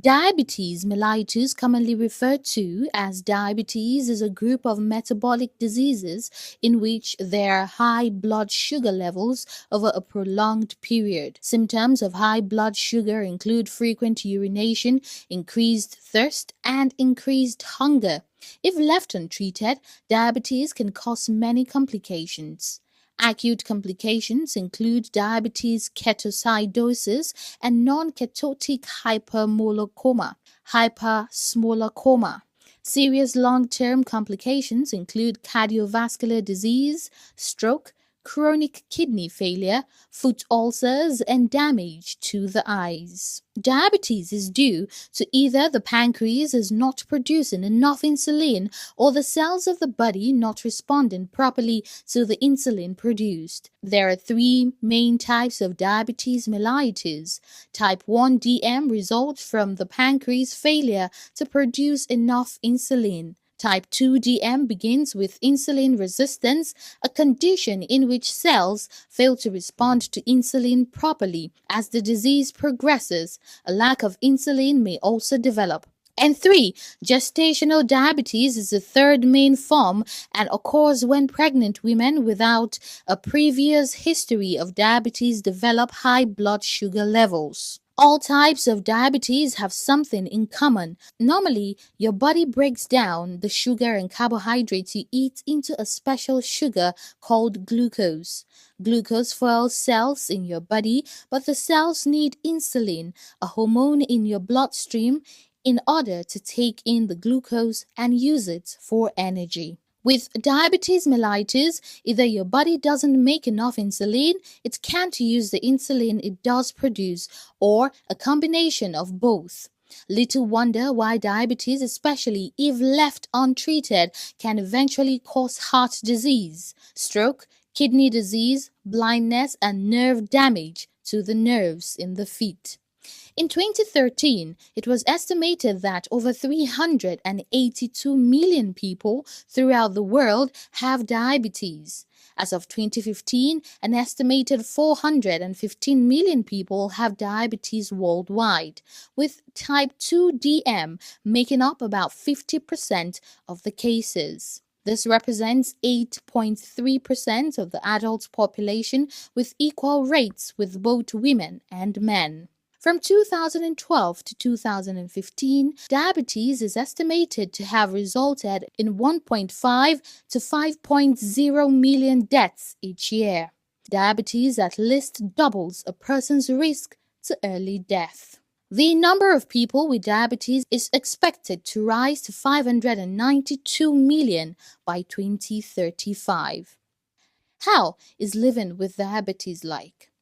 Diabetes mellitus, commonly referred to as diabetes, is a group of metabolic diseases in which there are high blood sugar levels over a prolonged period. Symptoms of high blood sugar include frequent urination, increased thirst, and increased hunger. If left untreated, diabetes can cause many complications. Acute complications include diabetes ketoacidosis and non-ketotic hypersmolacoma. Serious long-term complications include cardiovascular disease, stroke, chronic kidney failure, foot ulcers, and damage to the eyes. Diabetes is due to either the pancreas is not producing enough insulin or the cells of the body not responding properly to the insulin produced. There are three main types of diabetes mellitus. Type 1 DM results from the pancreas failure to produce enough insulin. Type 2 DM begins with insulin resistance, a condition in which cells fail to respond to insulin properly. As the disease progresses, a lack of insulin may also develop. And 3, gestational diabetes is the third main form and occurs when pregnant women without a previous history of diabetes develop high blood sugar levels. All types of diabetes have something in common. Normally, your body breaks down the sugar and carbohydrates you eat into a special sugar called glucose. Glucose fuels cells in your body, but the cells need insulin, a hormone in your bloodstream, in order to take in the glucose and use it for energy. With diabetes mellitus, either your body doesn't make enough insulin, it can't use the insulin it does produce, or a combination of both. Little wonder why diabetes, especially if left untreated, can eventually cause heart disease, stroke, kidney disease, blindness, and nerve damage to the nerves in the feet. In 2013, it was estimated that over 382 million people throughout the world have diabetes. As of 2015, an estimated 415 million people have diabetes worldwide, with type 2 DM making up about 50% of the cases. This represents 8.3% of the adult population, with equal rates with both women and men. From 2012 to 2015, diabetes is estimated to have resulted in 1.5 to 5.0 million deaths each year. Diabetes at least doubles a person's risk to early death. The number of people with diabetes is expected to rise to 592 million by 2035. How is living with diabetes like?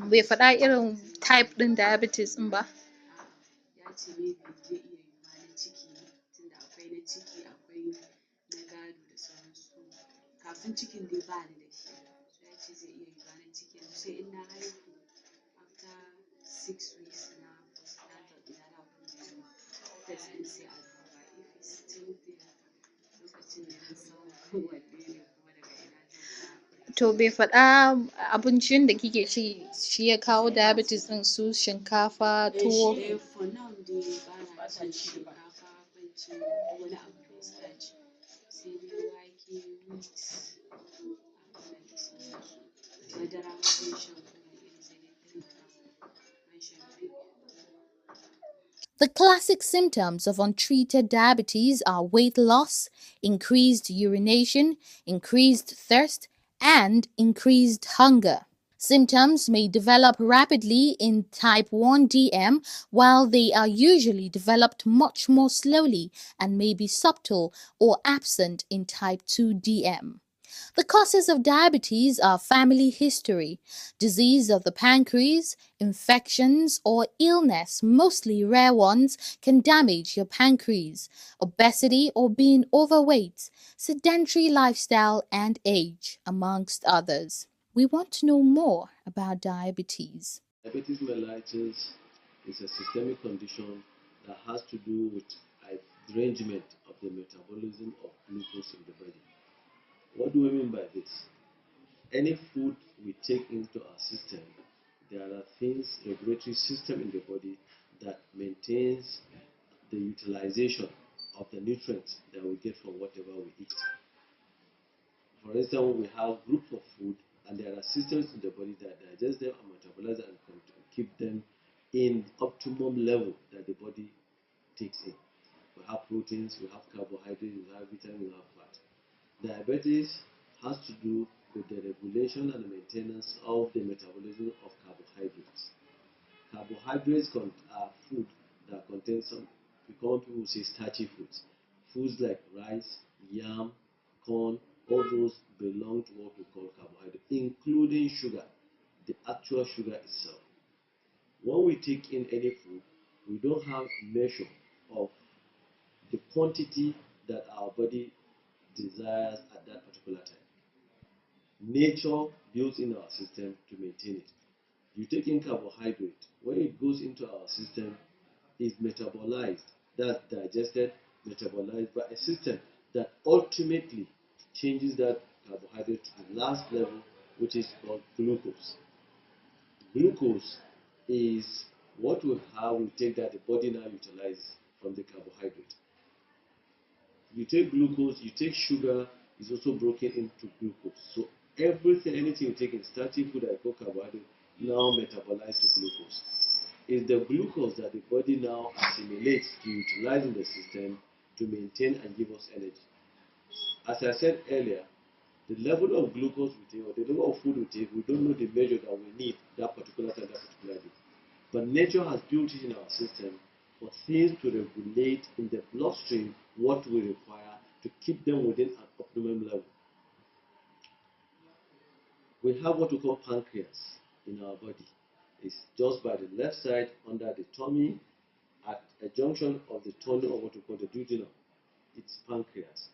Bai faɗa irin type ɗin diabetes ɗin ba? To bai faɗa abincin da kike ci shi ya kawo diabetes ɗin, su shinkafa, tuwo? to wani abu research sai dai wake, wheat haka da sauransu. Madara ma bai shan kowane iri sai dai drink haka, ban shan drink. The classic symptoms of untreated diabetes are weight loss, increased urination, increased thirst, and increased hunger. Symptoms may develop rapidly in type 1 DM, while they are usually developed much more slowly and may be subtle or absent in type 2 DM. The causes of diabetes are family history, disease of the pancreas, infections, or illness, mostly rare ones, can damage your pancreas, obesity or being overweight, sedentary lifestyle, and age, amongst others. We want to know more about diabetes. Diabetes mellitus is a systemic condition that has to do with a derangement of the metabolism of glucose in the body. What do we mean by this? Any food we take into our system, there are things, regulatory system in the body that maintains the utilization of the nutrients that we get from whatever we eat. For instance, we have groups of food and there are systems in the body that digest them and metabolize them and keep them in optimum level that the body takes in. We have proteins, we have carbohydrates, we have vitamins, we have fat. Diabetes has to do with the regulation and the maintenance of the metabolism of carbohydrates. Carbohydrates are food that contain some, common people say starchy foods. Foods like rice, yam, corn, all those belong to what we call carbohydrate, including sugar, the actual sugar itself. When we take in any food, we don't have measure of the quantity that our body desires at that particular time. Nature builds in our system to maintain it. You take in carbohydrate, when it goes into our system, is metabolized, that's digested, metabolized by a system that ultimately changes that carbohydrate to the last level, which is called glucose. Glucose is what we have, we take that the body now utilizes from the carbohydrate. You take glucose, you take sugar, is also broken into glucose. So everything, anything you take in starchy food that called carbohydrate, now metabolized to glucose. It's the glucose that the body now assimilates to utilize in the system to maintain and give us energy. As I said earlier, the level of glucose we take or the level of food we take, we don't know the measure that we need that particular time, that particular day. But nature has built it in our system for things to regulate in the bloodstream what we require to keep them within an optimum level. We have what we call pancreas in our body. It's just by the left side under the tummy at a junction of the tunnel or what we call the duodenum. It's pancreas.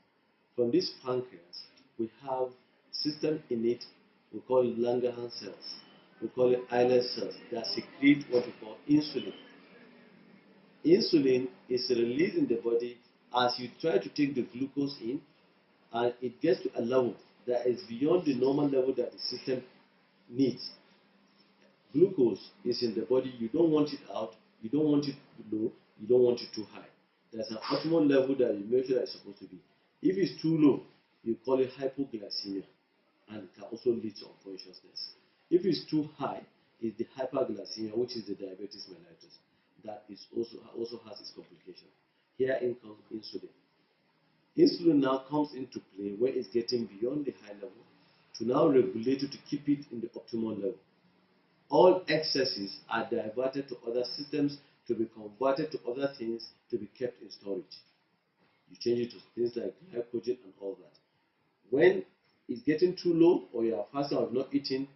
From this pancreas, we have system in it we call Langerhans cells. We call it islet cells that secrete what we call insulin. Insulin is released in the body as you try to take the glucose in, and it gets to a level that is beyond the normal level that the system needs. Glucose is in the body, you don't want it out, you don't want it low, you don't want it too high. There's an optimal level that you measure that it's supposed to be. If it's too low, you call it hypoglycemia, and it can also lead to unconsciousness. If it's too high, it's the hyperglycemia, which is the diabetes mellitus. That is also has its complication. Here in comes insulin. Insulin now comes into play when it's getting beyond the high level to now regulate it to keep it in the optimal level. All excesses are diverted to other systems to be converted to other things to be kept in storage. You change it to things like glycogen and all that. When it's getting too low or you are fasting or have not eaten,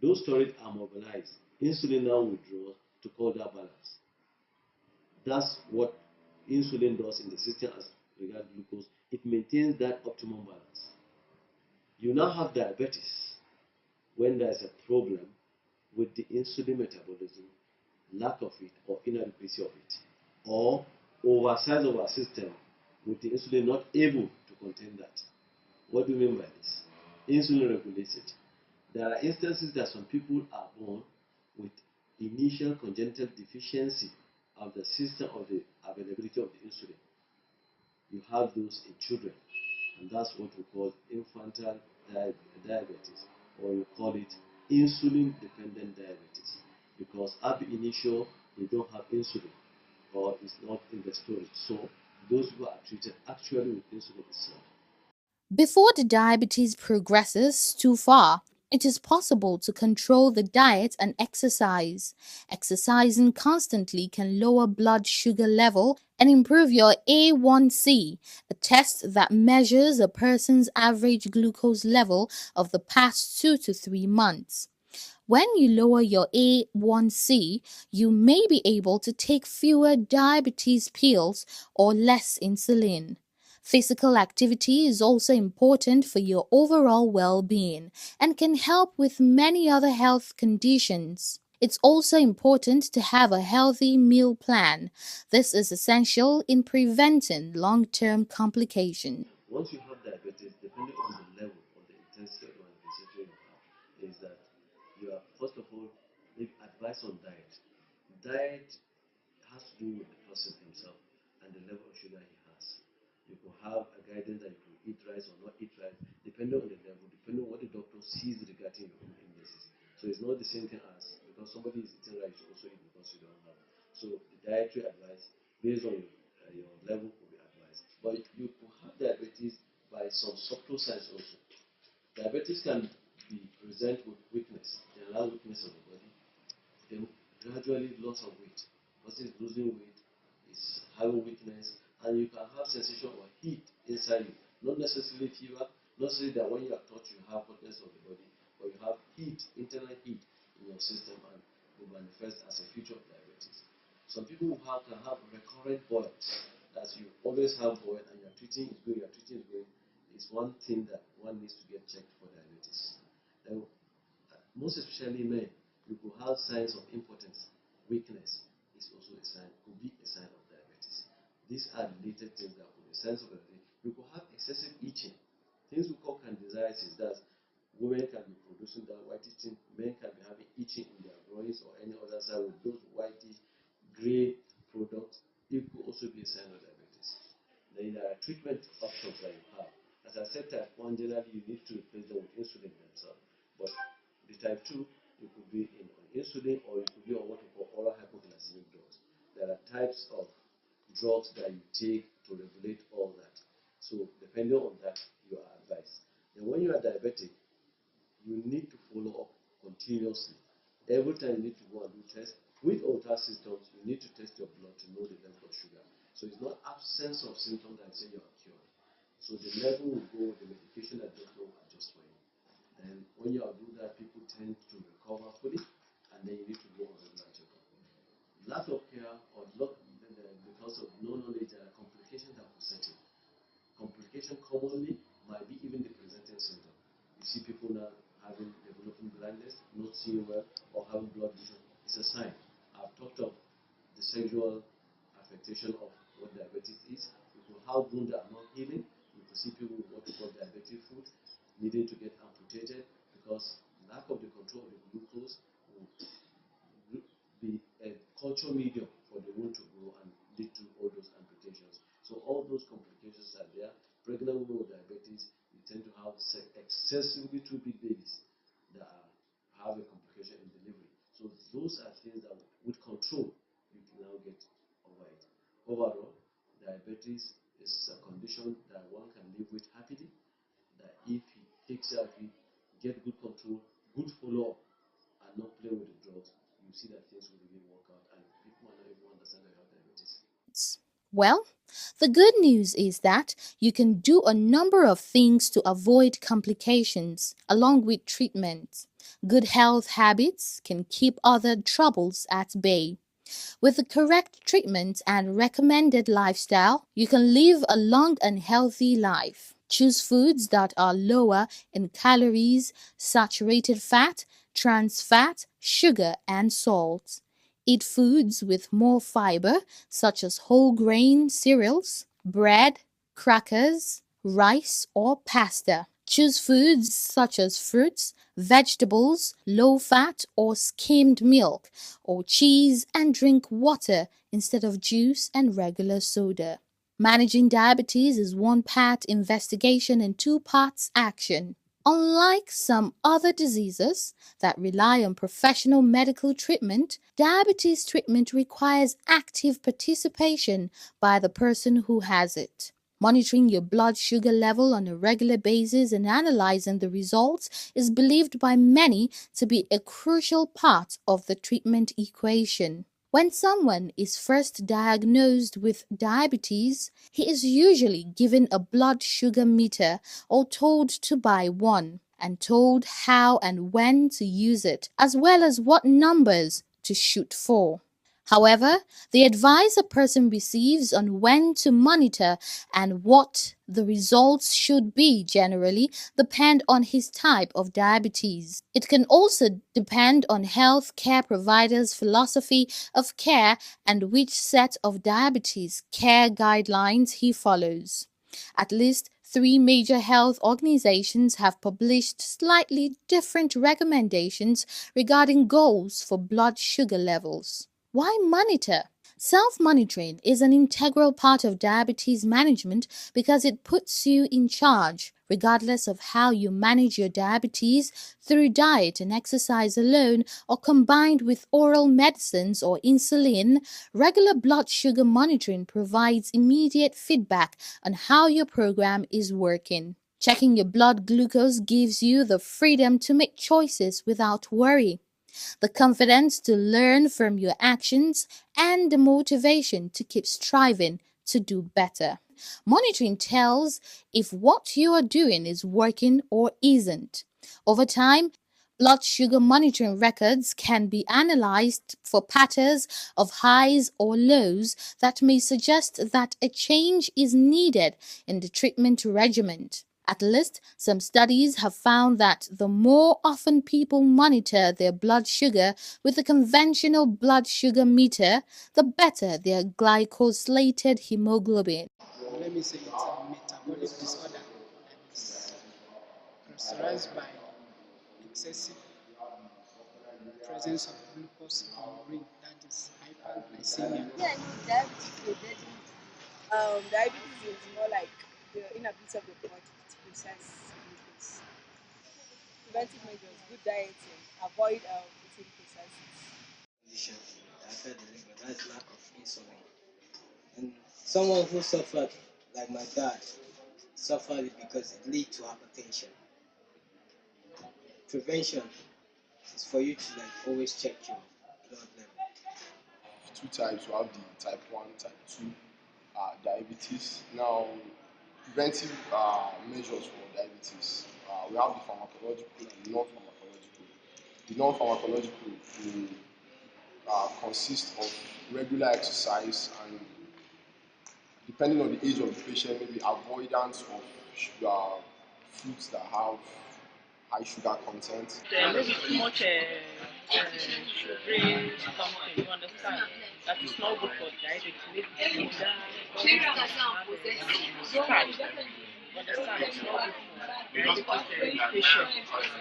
those storage are mobilized. Insulin now withdraws to call that balance. That's what insulin does in the system as regards glucose. It maintains that optimum balance. You now have diabetes when there is a problem with the insulin metabolism, lack of it or inadequacy of it, or oversize of our system with the insulin not able to contain that. What do you mean by this? Insulin regulates it. There are instances that some people are born with initial congenital deficiency of the system of the availability of the insulin. you have those in children, and that's what we call infantile diabetes, or you call it insulin dependent diabetes, because ab initio they don't have insulin, or it's not in the storage. So those who are treated actually with insulin itself. Before the diabetes progresses too far, it is possible to control the diet and exercise. Exercising constantly can lower blood sugar level and improve your A1C, a test that measures a person's average glucose level of the past 2 to 3 months. When you lower your A1C, you may be able to take fewer diabetes pills or less insulin. Physical activity is also important for your overall well-being and can help with many other health conditions. It's also important to have a healthy meal plan. This is essential in preventing long-term complications. Once you have diabetes, depending on the level or the intensity of manifestation you have, is that you are first of all give advice on diet. Diet has to do with the person himself and the level of sugar he has. You could have a guidance that you can eat rice or not eat rice, depending on the level, depending on what the doctor sees regarding your own indices. So it's not the same thing as because somebody is eating rice, you also eat because you don't have. So the dietary advice based on your level will be advised. But you could have diabetes by some subtle signs also. Diabetes can be present with weakness, general weakness of the body, then gradually loss of weight. Person is losing weight, is having weakness, and you can have sensation of heat inside you. Not necessarily fever, not necessarily that when you are touched you have hotness of the body, but you have heat, internal heat in your system, and will manifest as a feature of diabetes. Some people can have recurrent boils, that you always have boil and your treating is going, is one thing that one needs to get checked for diabetes. Then, most especially men, you could have signs of impotence, weakness is also a sign, could be a sign of diabetes. These are related things that could be signs of diabetes. You could have excessive itching, things we call candidiasis, that women can be producing that whitish thing, men can be having itching in their groins or any other side with those whitish gray products. It could also be a sign of diabetes. Then there are treatment options that you have. As I said, type 1 generally you need to replace them with insulin themselves, but the type 2 it could be on insulin or it could be on what we call oral hypoglycemic drugs. There are types of drugs that you take to regulate all that. So depending on that, you are advised. And when you are diabetic, you need to follow up continuously. Every time you need to go and do tests, with or without symptoms, you need to test your blood to know the level of sugar. So it's not absence of symptoms that say you are cured. So the level will go with the medication that doctor will adjust for you. And when you are doing that, people tend to recover fully, and then you need to go on regular checkup. Lack of care or because of no knowledge, there are complications that will set in. Complication commonly might be even the presenting symptom. You see people now developing blindness, not seeing well, or having blood vision. It's a sign. I've talked of the sexual affectation of what diabetes is. You could have wounds that are not healing. You could see people with what we call diabetic foot needing to get amputated because lack of the control of the glucose will be a culture medium for the wound to grow and lead to all those amputations. So all those complications are there. Pregnant women with diabetes, you tend to have excessively too big babies that have a complication in delivery. So those are things that with control you can now get over it. Overall, diabetes is a condition that one can live with happily, that if he takes care of it, get good control, good follow-up, and not play with the drugs, you see that things will really work out and people might not even understand that you have diabetes. Well, the good news is that you can do a number of things to avoid complications along with treatment. Good health habits can keep other troubles at bay. With the correct treatment and recommended lifestyle, you can live a long and healthy life. Choose foods that are lower in calories, saturated fat, trans fat, sugar, and salt. Eat foods with more fiber, such as whole grain cereals, bread, crackers, rice, or pasta. Choose foods such as fruits, vegetables, low fat or skimmed milk, or cheese, and drink water instead of juice and regular soda. Managing diabetes is one part investigation and two parts action. Unlike some other diseases that rely on professional medical treatment, diabetes treatment requires active participation by the person who has it. Monitoring your blood sugar level on a regular basis and analyzing the results is believed by many to be a crucial part of the treatment equation. When someone is first diagnosed with diabetes, he is usually given a blood sugar meter or told to buy one, and told how and when to use it, as well as what numbers to shoot for. However, the advice a person receives on when to monitor and what the results should be generally depend on his type of diabetes. It can also depend on health care providers' philosophy of care and which set of diabetes care guidelines he follows. At least 3 major health organizations have published slightly different recommendations regarding goals for blood sugar levels. Why monitor? Self-monitoring is an integral part of diabetes management because it puts you in charge, regardless of how you manage your diabetes through diet and exercise alone or combined with oral medicines or insulin. Regular blood sugar monitoring provides immediate feedback on how your program is working. Checking your blood glucose gives you the freedom to make choices without worry, the confidence to learn from your actions, and the motivation to keep striving to do better. Monitoring tells if what you are doing is working or isn't. Over time, blood sugar monitoring records can be analyzed for patterns of highs or lows that may suggest that a change is needed in the treatment regimen. At least, some studies have found that the more often people monitor their blood sugar with a conventional blood sugar meter, the better their glycosylated hemoglobin. Let me say it's a metabolic disorder that is characterized by excessive presence of glucose in urine, that is hyperglycemia. Yeah, I know diabetes is diabetes is more like the inability of the body to process glucose. Preventive measures, good dieting, avoid eating processed. Condition that affect the liver, that is lack of insulin. And someone who suffered, like my dad, suffered it because it leads to hypertension. Prevention is for you to like always check your blood level. Two types. We have the type 1, type 2 diabetes. Now, preventive measures for diabetes. We have the pharmacological and the non-pharmacological. The non-pharmacological will consist of regular exercise and, depending on the age of the patient, maybe avoidance of sugar, foods that have high sugar content. Maybe too much sugary something, you understand? That is not good for diabetes. Maybe sugar, all these things have starch. You understand? It's not good for diabetes patient.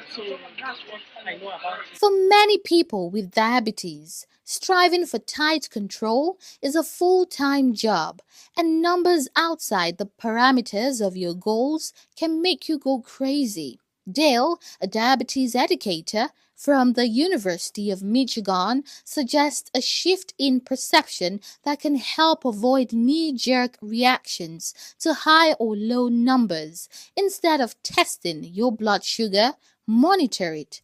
So that's what I know about it. For many people with diabetes, striving for tight control is a full-time job, and numbers outside the parameters of your goals can make you go crazy. Dale, a diabetes educator from the University of Michigan, suggests a shift in perception that can help avoid knee-jerk reactions to high or low numbers. Instead of testing your blood sugar, monitor it.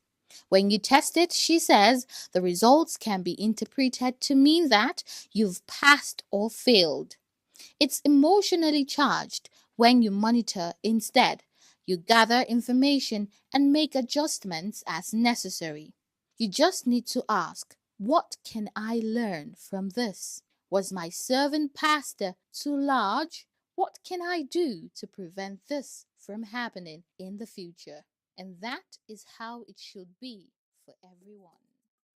When you test it, she says, the results can be interpreted to mean that you've passed or failed. It's emotionally charged when you monitor instead. You gather information and make adjustments as necessary. You just need to ask, what can I learn from this? Was my serving pasta too large? What can I do to prevent this from happening in the future? And that is how it should be for everyone.